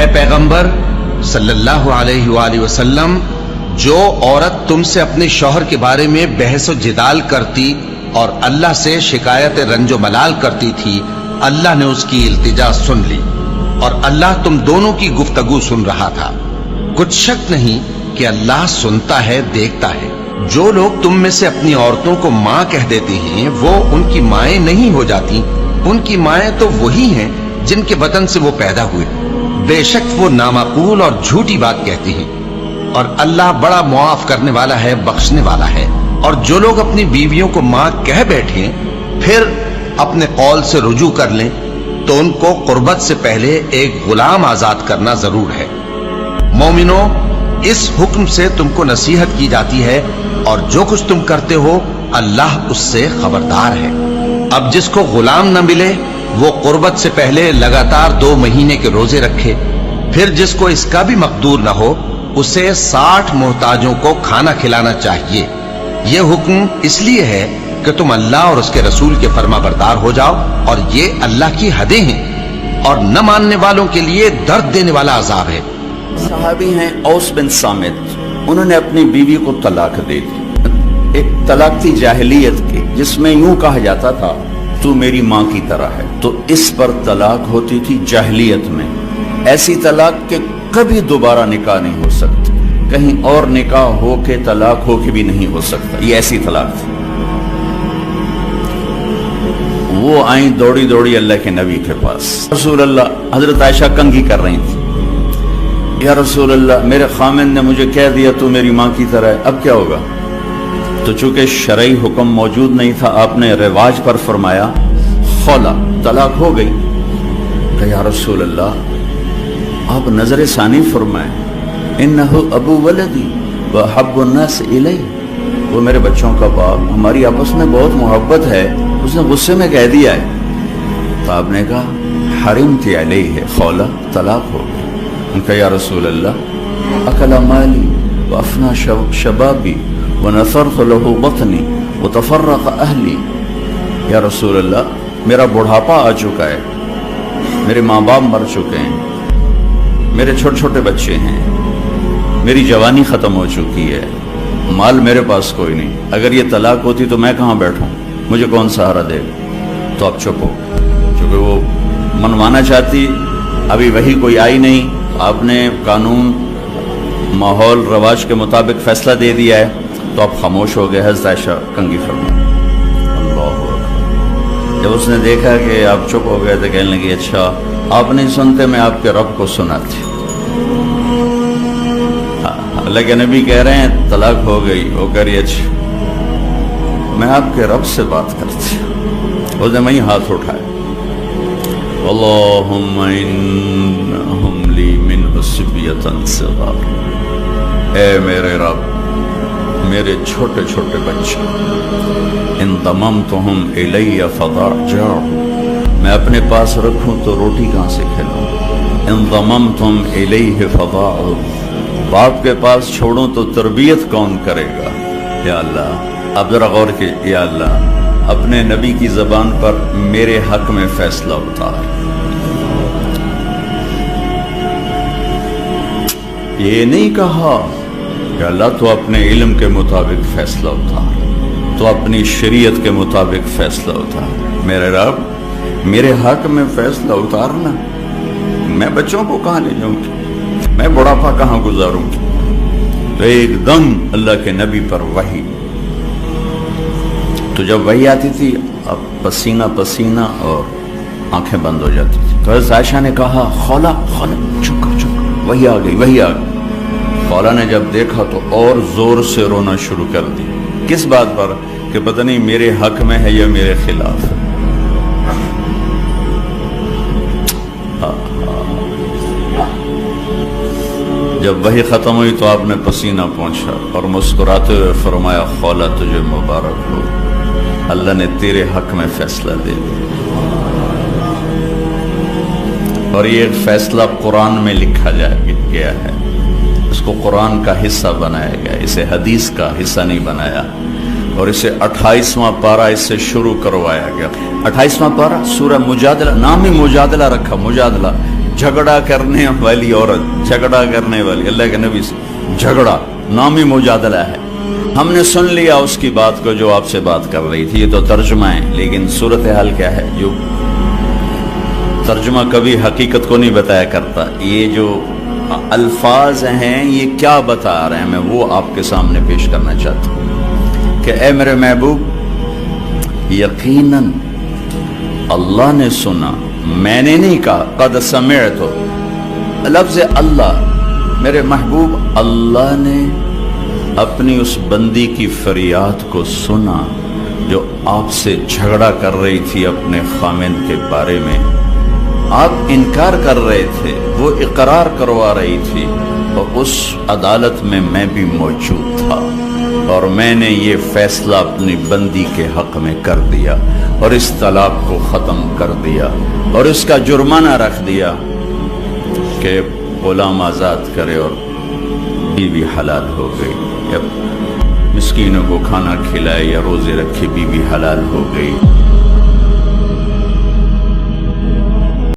اے پیغمبر صلی اللہ علیہ وآلہ وسلم، جو عورت تم سے اپنے شوہر کے بارے میں بحث و جدال کرتی اور اللہ سے شکایت رنج و ملال کرتی تھی، اللہ نے اس کی التجا سن لی اور اللہ تم دونوں کی گفتگو سن رہا تھا۔ کچھ شک نہیں کہ اللہ سنتا ہے، دیکھتا ہے۔ جو لوگ تم میں سے اپنی عورتوں کو ماں کہہ دیتے ہیں وہ ان کی مائیں نہیں ہو جاتی، ان کی مائیں تو وہی ہیں جن کے بطن سے وہ پیدا ہوئے۔ بے شک وہ نامعقول اور جھوٹی بات کہتے ہیں، اور اللہ بڑا معاف کرنے والا ہے، بخشنے والا ہے۔ اور جو لوگ اپنی بیویوں کو ماں کہہ بیٹھیں پھر اپنے قول سے رجوع کر لیں تو ان کو قربت سے پہلے ایک غلام آزاد کرنا ضرور ہے۔ مومنو، اس حکم سے تم کو نصیحت کی جاتی ہے اور جو کچھ تم کرتے ہو اللہ اس سے خبردار ہے۔ اب جس کو غلام نہ ملے وہ قربت سے پہلے لگاتار 2 مہینے کے روزے رکھے، پھر جس کو اس کا بھی مقدور نہ ہو اسے 60 محتاجوں کو کھانا کھلانا چاہیے۔ یہ حکم اس لیے ہے کہ تم اللہ اور اس کے رسول کے فرما بردار ہو جاؤ، اور یہ اللہ کی حدیں ہیں اور نہ ماننے والوں کے لیے درد دینے والا عذاب ہے۔ صحابی ہیں اوس بن صامت، انہوں نے اپنی بیوی کو طلاق دے دی۔ ایک طلاق تھی جاہلیت کی جس میں یوں کہا جاتا تھا تو میری ماں کی طرح ہے، تو اس پر طلاق ہوتی تھی جاہلیت میں۔ ایسی طلاق کہ کبھی دوبارہ نکاح نہیں ہو سکتا، کہیں اور نکاح ہو کے طلاق ہو کے بھی نہیں ہو سکتا، یہ ایسی طلاق تھی۔ وہ آئیں دوڑی دوڑی اللہ کے نبی کے پاس، رسول اللہ، حضرت عائشہ کنگھی کر رہی تھی، یا رسول اللہ میرے خامن نے مجھے کہہ دیا تو میری ماں کی طرح ہے، اب کیا ہوگا؟ تو چونکہ شرعی حکم موجود نہیں تھا، آپ نے رواج پر فرمایا خولا، طلاق ہو گئی۔ کہ یا رسول اللہ آپ نظر ثانی فرمائیں، انہو ابو ولدی وحب الناس الی، وہ میرے بچوں کا باپ، ہماری آپس میں بہت محبت ہے، اس نے غصے میں کہہ دیا ہے۔ تو آپ نے کہا حرمتی علیہ، خولا، طلاق ہو گئی۔ ان کا یا رسول اللہ اکل مالی وافنا شبابی ونثرت له بطنی وتفرق اہلی، یا رسول اللہ میرا بڑھاپا آ چکا ہے، میرے ماں باپ مر چکے ہیں، میرے چھوٹے چھوٹے بچے ہیں، میری جوانی ختم ہو چکی ہے، مال میرے پاس کوئی نہیں، اگر یہ طلاق ہوتی تو میں کہاں بیٹھوں، مجھے کون سہارا دے گا؟ تو اب چپ ہو، چونکہ وہ منوانا چاہتی، ابھی وہی کوئی آئی نہیں، آپ نے قانون ماحول رواج کے مطابق فیصلہ دے دیا ہے، تو آپ خاموش ہو گئے۔ حضرت عائشہ کنگھی فرمائی، اللہ اکبر۔ جب اس نے دیکھا کہ آپ چپ ہو گئے تو کہنے لگی اچھا آپ نہیں سنتے، میں آپ کے رب کو سناتی۔ اللہ کے نبی کہہ رہے ہیں طلاق ہو گئی، وہ کہہ رہی اچھا میں آپ کے رب سے بات کرتی ہوں۔ اس نے وہیں ہاتھ اٹھائے، اللہم انہم لی منہ صبیۃ صغار، اے میرے رب میرے چھوٹے چھوٹے بچے، ان ضممتہم الی فضاجع، میں اپنے پاس رکھوں تو روٹی کہاں سے کھلاؤں، ان ضممتم الیہ فضاع، باپ کے پاس چھوڑوں تو تربیت کون کرے گا؟ یا اللہ، اب ذرا غور کی، یا اللہ اپنے نبی کی زبان پر میرے حق میں فیصلہ اتار۔ یہ نہیں کہا کہ اللہ تو اپنے علم کے مطابق فیصلہ اتار، تو اپنی شریعت کے مطابق فیصلہ اتار۔ میرے رب میرے حق میں فیصلہ اتارنا، میں بچوں کو کہاں لے جاؤں گی، میں بڑھاپا کہاں گزاروں گی؟ تو ایک دم اللہ کے نبی پر وحی، تو جب وحی آتی تھی اب پسینہ پسینہ اور آنکھیں بند ہو جاتی تھی۔ تو حضرت عائشہ نے کہا خولا خولا، چپ کر چپ کر، وحی آ گئی وحی آ گئی۔ خولا نے جب دیکھا تو اور زور سے رونا شروع کر دی، کس بات پر کہ پتہ نہیں میرے حق میں ہے یا میرے خلاف۔ جب وحی ختم ہوئی تو آپ نے پسینہ پہنچا اور مسکراتے ہوئے فرمایا خولا تجھے مبارک ہو، اللہ نے تیرے حق میں فیصلہ دے دیا۔ اور یہ فیصلہ قرآن میں لکھا گیا ہے، اس کو قرآن کا حصہ بنایا گیا، اسے حدیث کا حصہ نہیں بنایا، اور اسے 28واں پارہ اس سے شروع کروایا گیا۔ 28واں پارہ سورہ مجادلہ، نام ہی مجادلہ رکھا، مجادلہ جھگڑا کرنے والی عورت، جھگڑا کرنے والی، اللہ کے نبی سے جھگڑا نامی مجادلہ ہے. ہم نے سن لیا اس کی بات کو جو آپ سے بات کر رہی تھی. یہ تو ترجمہ ہے، لیکن صورتحال کیا ہے؟ جو ترجمہ کبھی حقیقت کو نہیں بتایا کرتا. یہ جو الفاظ ہیں یہ کیا بتا رہے ہیں، میں وہ آپ کے سامنے پیش کرنا چاہتا ہوں کہ اے میرے محبوب، یقیناً اللہ نے سنا، میں نے نہیں کہا. قد سمعت، لفظ اللہ، میرے محبوب اللہ نے اپنی اس بندی کی فریاد کو سنا جو آپ سے جھگڑا کر رہی تھی اپنے خامند کے بارے میں. آپ انکار کر رہے تھے، وہ اقرار کروا رہی تھی، اور اس عدالت میں میں بھی موجود تھا، اور میں نے یہ فیصلہ اپنی بندی کے حق میں کر دیا اور اس طلاق کو ختم کر دیا اور اس کا جرمانہ رکھ دیا کہ غلام آزاد کرے اور بیوی حلال ہو گئی، یا مسکینوں کو کھانا کھلائے یا روزے رکھے بیوی حلال ہو گئی.